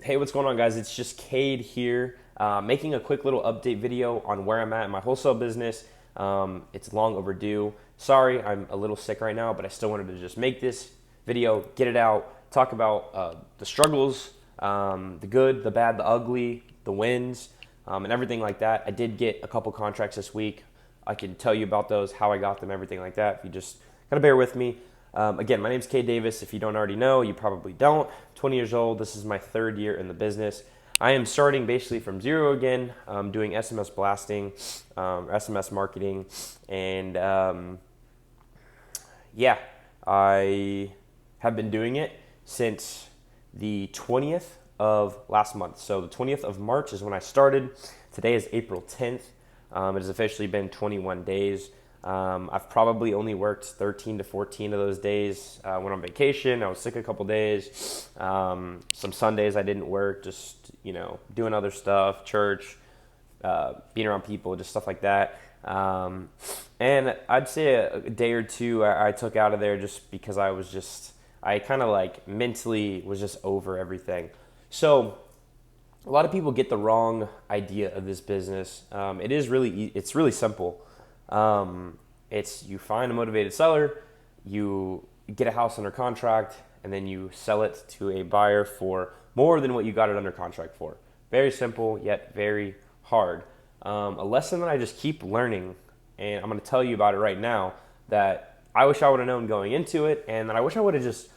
Hey, what's going on, guys? It's just Cade here, making a quick little update video on where I'm at in my wholesale business. It's long overdue. Sorry, I'm a little sick right now, but I still wanted to just make this video, get it out, talk about the struggles, the good, the bad, the ugly, the wins, and everything like that. I did get a couple contracts this week. I can tell you about those, how I got them, everything like that. If you just gotta bear with me. Again, my name's Kay Davis. If you don't already know, you probably don't. 20 years old. This is my third year in the business. I am starting basically from zero again, doing SMS blasting, SMS marketing, and yeah, I have been doing it since the 20th of last month. So the 20th of March is when I started. Today is April 10th. It has officially been 21 days. I've probably only worked 13 to 14 of those days. Went on vacation. I was sick a couple days. Some Sundays I didn't work, just, doing other stuff, church, being around people, just stuff like that. And I'd say a day or two I took out of there just because I kind of like mentally was just over everything. So a lot of people get the wrong idea of this business. It's really simple. It's you find a motivated seller, you get a house under contract, and then you sell it to a buyer for more than what you got it under contract for. Very simple, yet very hard. A lesson that I just keep learning, and I'm going to tell you about it right now, that I wish I would have known going into it, and that I wish I would have just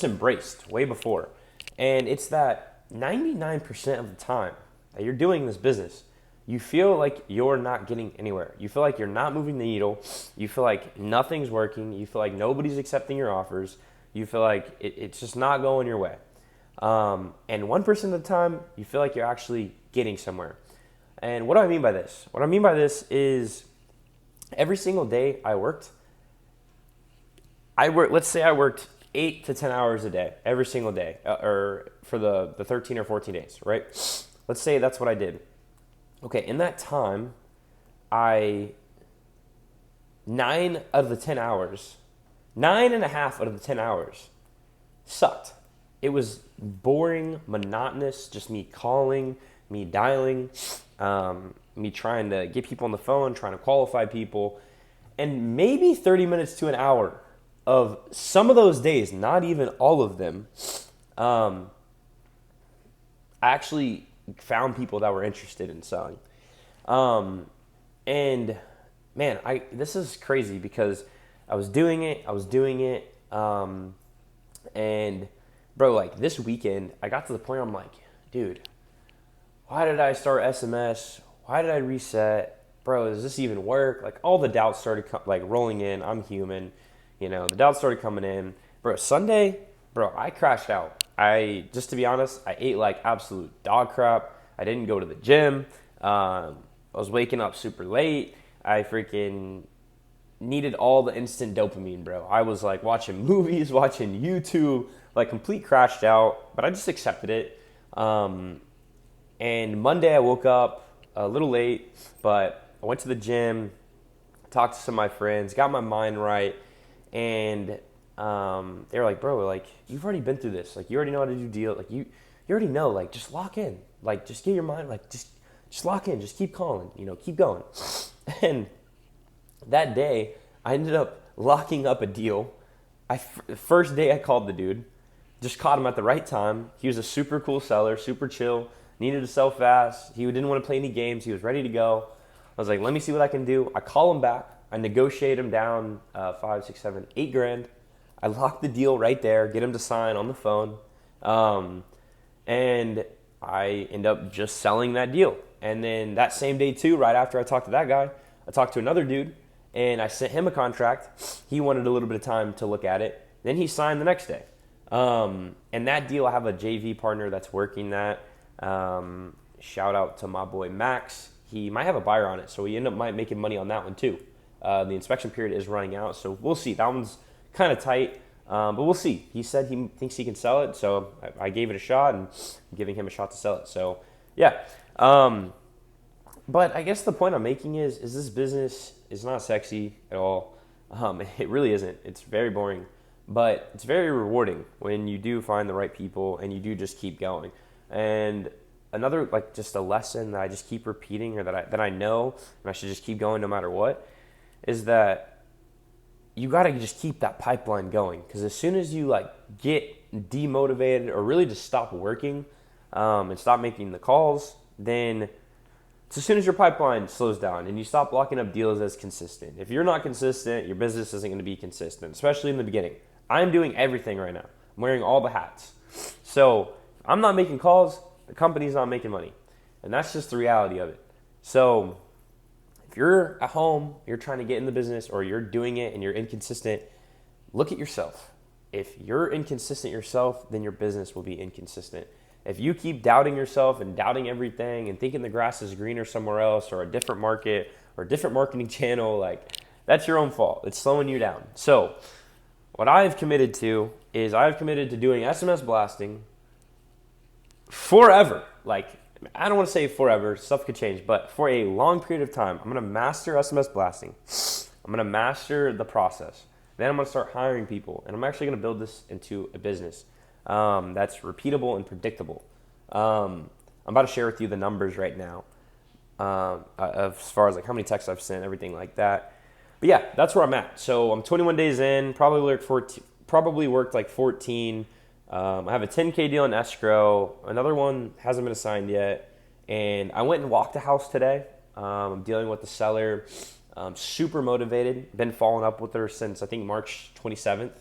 embraced way before. And it's that 99% of the time that you're doing this business, you feel like you're not getting anywhere. You feel like you're not moving the needle. You feel like nothing's working. You feel like nobody's accepting your offers. You feel like it's just not going your way. And 1% of the time, you feel like you're actually getting somewhere. And what do I mean by this? What I mean by this is every single day let's say I worked 8 to 10 hours a day, every single day, or for the 13 or 14 days, right? Let's say that's what I did. Okay, in that time, 9 out of the 10 hours, 9.5 out of the 10 hours sucked. It was boring, monotonous, just me calling, me dialing, me trying to get people on the phone, trying to qualify people, and maybe 30 minutes to an hour of some of those days, not even all of them, I actually found people that were interested in selling. And man, this is crazy because I was doing it. And bro, like this weekend, I got to the point where I'm like, dude, why did I start SMS? Why did I reset? Bro, does this even work? Like all the doubts started rolling in. I'm human. The doubts started coming in. Bro, Sunday, I crashed out. Just to be honest, I ate like absolute dog crap. I didn't go to the gym. I was waking up super late. I freaking needed all the instant dopamine, bro. I was like watching movies, watching YouTube, like complete crashed out, but I just accepted it. And Monday I woke up a little late, but I went to the gym, talked to some of my friends, got my mind right, and they were like, bro, like you've already been through this. Like you already know how to do deals. Like you already know, like just lock in. Like just get your mind, like just lock in, just keep calling, keep going. And that day I ended up locking up a deal. The first day I called the dude, just caught him at the right time. He was a super cool seller, super chill, needed to sell fast. He didn't want to play any games. He was ready to go. I was like, let me see what I can do. I call him back. I negotiate him down 5, 6, 7, 8 grand. I lock the deal right there, get him to sign on the phone. And I end up just selling that deal. And then that same day too, right after I talked to that guy, I talked to another dude and I sent him a contract. He wanted a little bit of time to look at it. Then he signed the next day. And that deal, I have a JV partner that's working that. Shout out to my boy Max. He might have a buyer on it, so we might making money on that one too. The inspection period is running out, so we'll see. That one's kind of tight. But we'll see. He said he thinks he can sell it, so I gave it a shot, and I'm giving him a shot to sell it. So, yeah. But I guess the point I'm making is this business is not sexy at all. It really isn't. It's very boring, but it's very rewarding when you do find the right people and you do just keep going. And another, like, just a lesson that I just keep repeating, or that I know, and I should just keep going no matter what, is that you got to just keep that pipeline going. Because as soon as you like get demotivated or really just stop working, and stop making the calls, then it's as soon as your pipeline slows down and you stop locking up deals as consistent. If you're not consistent, your business isn't going to be consistent, especially in the beginning. I'm doing everything right now. I'm wearing all the hats. So if I'm not making calls, the company's not making money. And that's just the reality of it. So if you're at home, you're trying to get in the business, or you're doing it and you're inconsistent, look at yourself. If you're inconsistent yourself, then your business will be inconsistent. If you keep doubting yourself and doubting everything and thinking the grass is greener somewhere else, or a different market or a different marketing channel, like, that's your own fault. It's slowing you down. So what I've committed to is I've committed to doing SMS blasting forever. Like, I don't want to say forever, stuff could change, but for a long period of time, I'm going to master SMS blasting. I'm going to master the process. Then I'm going to start hiring people, and I'm actually going to build this into a business that's repeatable and predictable. I'm about to share with you the numbers right now, as far as like how many texts I've sent, everything like that. But yeah, that's where I'm at. So I'm 21 days in, probably worked like 14. I have a 10K deal in escrow. Another one hasn't been assigned yet. And I went and walked a house today. I'm dealing with the seller. Super motivated. Been following up with her since I think March 27th.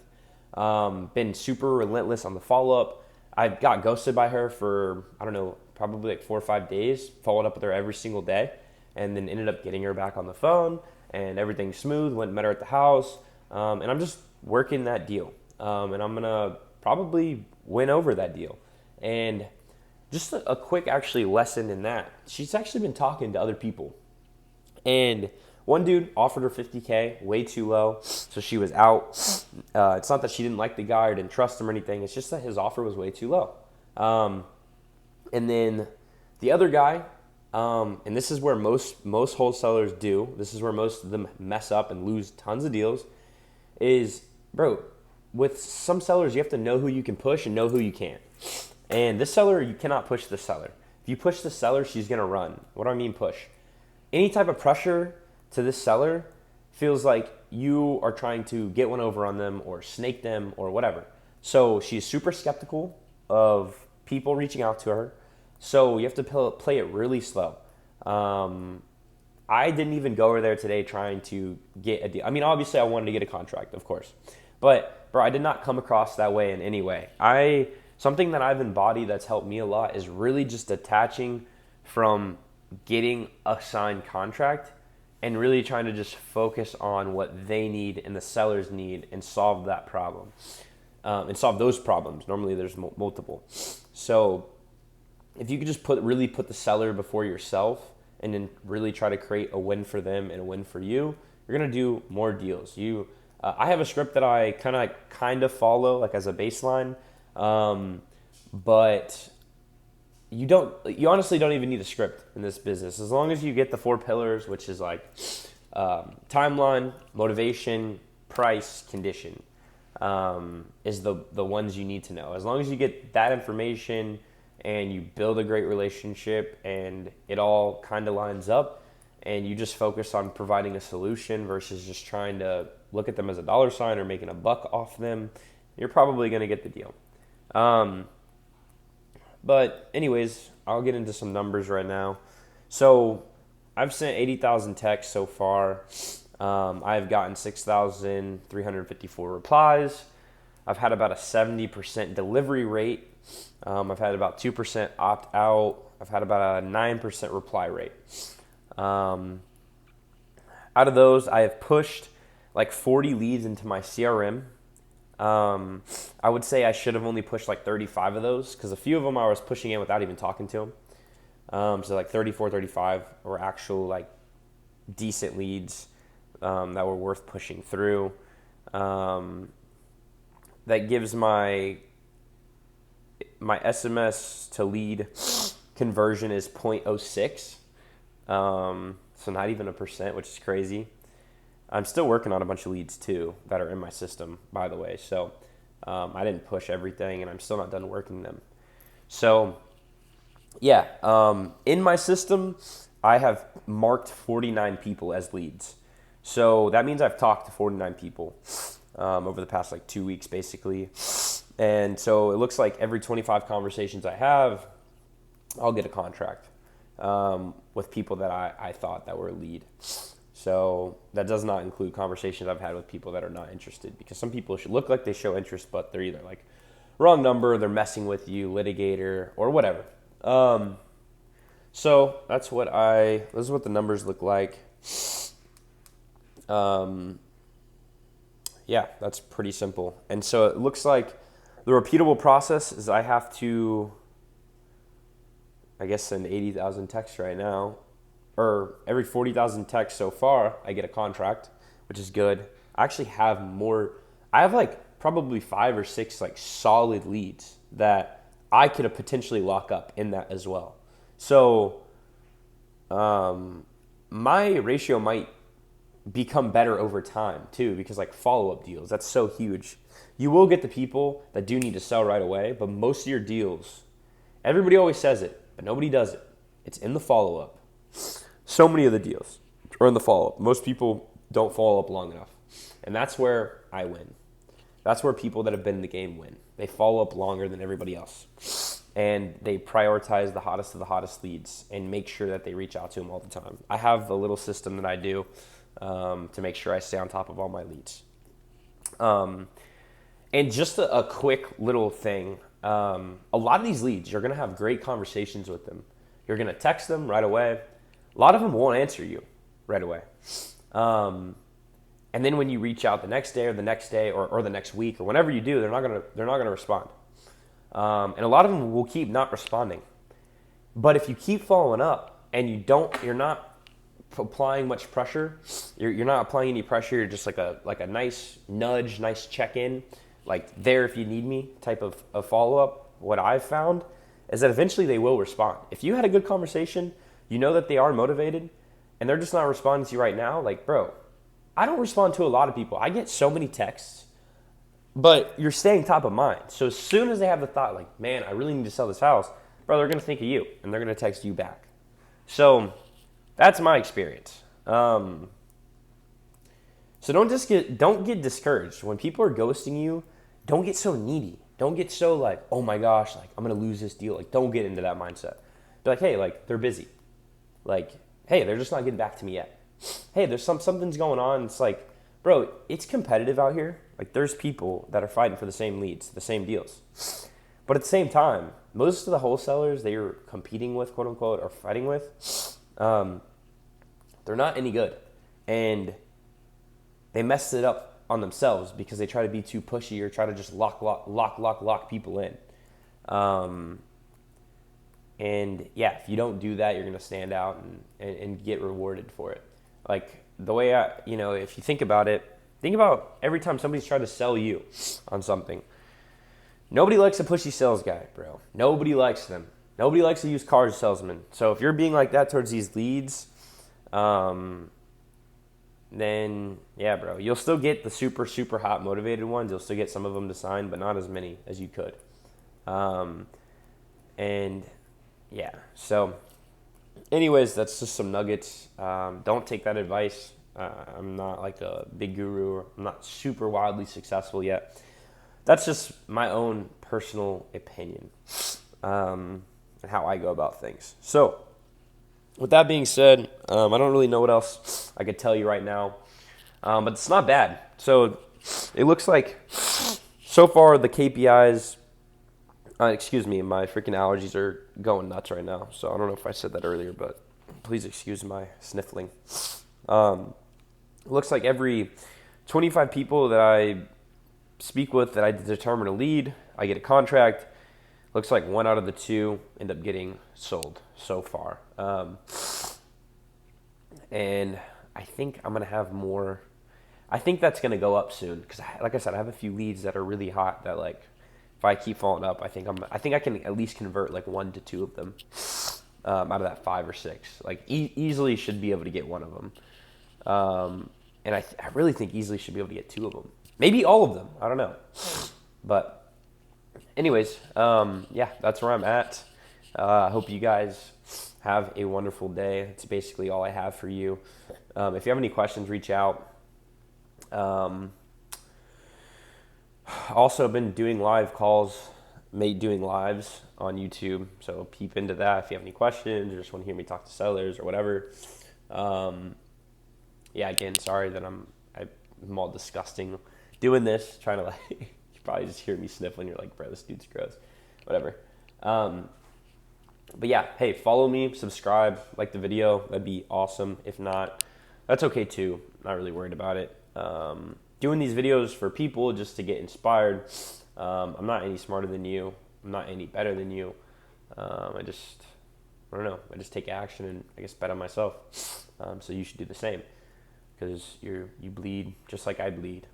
Been super relentless on the follow-up. I got ghosted by her for, I don't know, probably like 4 or 5 days. Followed up with her every single day. And then ended up getting her back on the phone. And everything's smooth. Went and met her at the house. And I'm just working that deal. And I'm going to probably win over that deal. And just a quick actually lesson in that. She's actually been talking to other people. And one dude offered her 50K, way too low. So she was out. It's not that she didn't like the guy or didn't trust him or anything. It's just that his offer was way too low. And then the other guy, and this is where most wholesalers do, this is where most of them mess up and lose tons of deals, is, bro, with some sellers, you have to know who you can push and know who you can't. And this seller, you cannot push the seller. If you push the seller, she's going to run. What do I mean push? Any type of pressure to this seller feels like you are trying to get one over on them or snake them or whatever. So she's super skeptical of people reaching out to her. So you have to play it really slow. I didn't even go over there today trying to get a deal. I mean, obviously I wanted to get a contract, of course. But, bro, I did not come across that way in any way. Something that I've embodied that's helped me a lot is really just detaching from getting a signed contract and really trying to just focus on what they need and the sellers need and solve that problem. And solve those problems. Normally there's multiple. So if you could just really put the seller before yourself and then really try to create a win for them and a win for you, you're going to do more deals. I have a script that I kind of follow, like, as a baseline, but you honestly don't even need a script in this business. As long as you get the 4 pillars, which is like timeline, motivation, price, condition, is the ones you need to know. As long as you get that information and you build a great relationship and it all kind of lines up and you just focus on providing a solution versus just trying to look at them as a dollar sign or making a buck off them, you're probably going to get the deal. But anyways, I'll get into some numbers right now. So I've sent 80,000 texts so far. I've gotten 6,354 replies. I've had about a 70% delivery rate. I've had about 2% opt out. I've had about a 9% reply rate. Out of those, I have pushed like 40 leads into my CRM. I would say I should have only pushed like 35 of those because a few of them I was pushing in without even talking to them. So like 34, 35 were actual like decent leads that were worth pushing through. That gives my SMS to lead conversion is 0.06. So not even a percent, which is crazy. I'm still working on a bunch of leads too that are in my system, by the way. So I didn't push everything and I'm still not done working them. So Yeah. In my system, I have marked 49 people as leads. So that means I've talked to 49 people over the past like 2 weeks, basically. And so it looks like every 25 conversations I have, I'll get a contract with people that I thought that were a lead. So that does not include conversations I've had with people that are not interested, because some people should look like they show interest, but they're either like wrong number, they're messing with you, litigator, or whatever. So this is what the numbers look like. Yeah, that's pretty simple. And so it looks like the repeatable process is I have to, I guess, send 80,000 texts right now, or every 40,000 texts so far, I get a contract, which is good. I actually have more. I have like probably 5 or 6 like solid leads that I could potentially lock up in that as well. So my ratio might become better over time too, because like follow-up deals, that's so huge. You will get the people that do need to sell right away, but most of your deals, everybody always says it, but nobody does it. It's in the follow-up. So many of the deals are in the follow-up. Most people don't follow up long enough. And that's where I win. That's where people that have been in the game win. They follow up longer than everybody else. And they prioritize the hottest of the hottest leads and make sure that they reach out to them all the time. I have a little system that I do to make sure I stay on top of all my leads. And just a quick little thing. A lot of these leads, you're going to have great conversations with them. You're going to text them right away. A lot of them won't answer you right away. And then when you reach out the next day or the next day or the next week or whenever you do, they're not gonna respond. And a lot of them will keep not responding. But if you keep following up and you're not applying much pressure, you're not applying any pressure. You're just like a nice nudge, nice check-in, like there if you need me type of follow-up. What I've found is that eventually they will respond. If you had a good conversation, you know that they are motivated, and they're just not responding to you right now, like, bro, I don't respond to a lot of people. I get so many texts, but you're staying top of mind. So as soon as they have the thought, like, man, I really need to sell this house, bro, they're going to think of you, and they're going to text you back. So that's my experience. So don't get discouraged. When people are ghosting you, don't get so needy. Don't get so like, oh my gosh, like I'm going to lose this deal. Like, don't get into that mindset. Be like, hey, like they're busy. Like, hey, they're just not getting back to me yet. Hey, there's something's going on. It's like, bro, it's competitive out here. Like, there's people that are fighting for the same leads, the same deals. But at the same time, most of the wholesalers that you're competing with, quote unquote, or fighting with, they're not any good. And they mess it up on themselves because they try to be too pushy or try to just lock people in. And yeah, if you don't do that, you're going to stand out and get rewarded for it. Like the way if you think about it, think about every time somebody's trying to sell you on something. Nobody likes a pushy sales guy, bro. Nobody likes them. Nobody likes a used car salesman. So if you're being like that towards these leads, then yeah, bro, you'll still get the super, super hot motivated ones. You'll still get some of them to sign, but not as many as you could. And yeah, so anyways, that's just some nuggets. Don't take that advice. I'm not like a big guru. Or I'm not super wildly successful yet. That's just my own personal opinion and how I go about things. So with that being said, I don't really know what else I could tell you right now, but it's not bad. So it looks like so far the KPIs, my freaking allergies are going nuts right now. So I don't know if I said that earlier, but please excuse my sniffling. It looks like every 25 people that I speak with that I determine a lead, I get a contract. Looks like 1 out of the 2 end up getting sold so far. And I think I'm going to have more. I think that's going to go up soon because, like I said, I have a few leads that are really hot that, like, if I keep following up, I think I can at least convert like 1 to 2 of them out of that 5 or 6. Like easily should be able to get 1 of them. And I really think easily should be able to get 2 of them. Maybe all of them. I don't know. But anyways, yeah, that's where I'm at. I hope you guys have a wonderful day. That's basically all I have for you. If you have any questions, reach out. Also been doing live calls, doing lives on YouTube. So peep into that if you have any questions or just want to hear me talk to sellers or whatever. Yeah, again, sorry that I'm all disgusting doing this, trying to you probably just hear me sniffling. You're like, bro, this dude's gross. Whatever. But yeah, hey, follow me, subscribe, like the video. That'd be awesome. If not, that's okay too. Not really worried about it. Doing these videos for people just to get inspired. I'm not any smarter than you. I'm not any better than you. I don't know. I just take action and I guess bet on myself. So you should do the same because you bleed just like I bleed.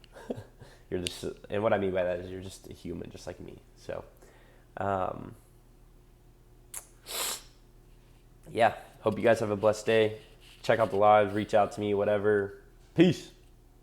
You're just, and what I mean by that is you're just a human, just like me. So, yeah. Hope you guys have a blessed day. Check out the lives. Reach out to me. Whatever. Peace.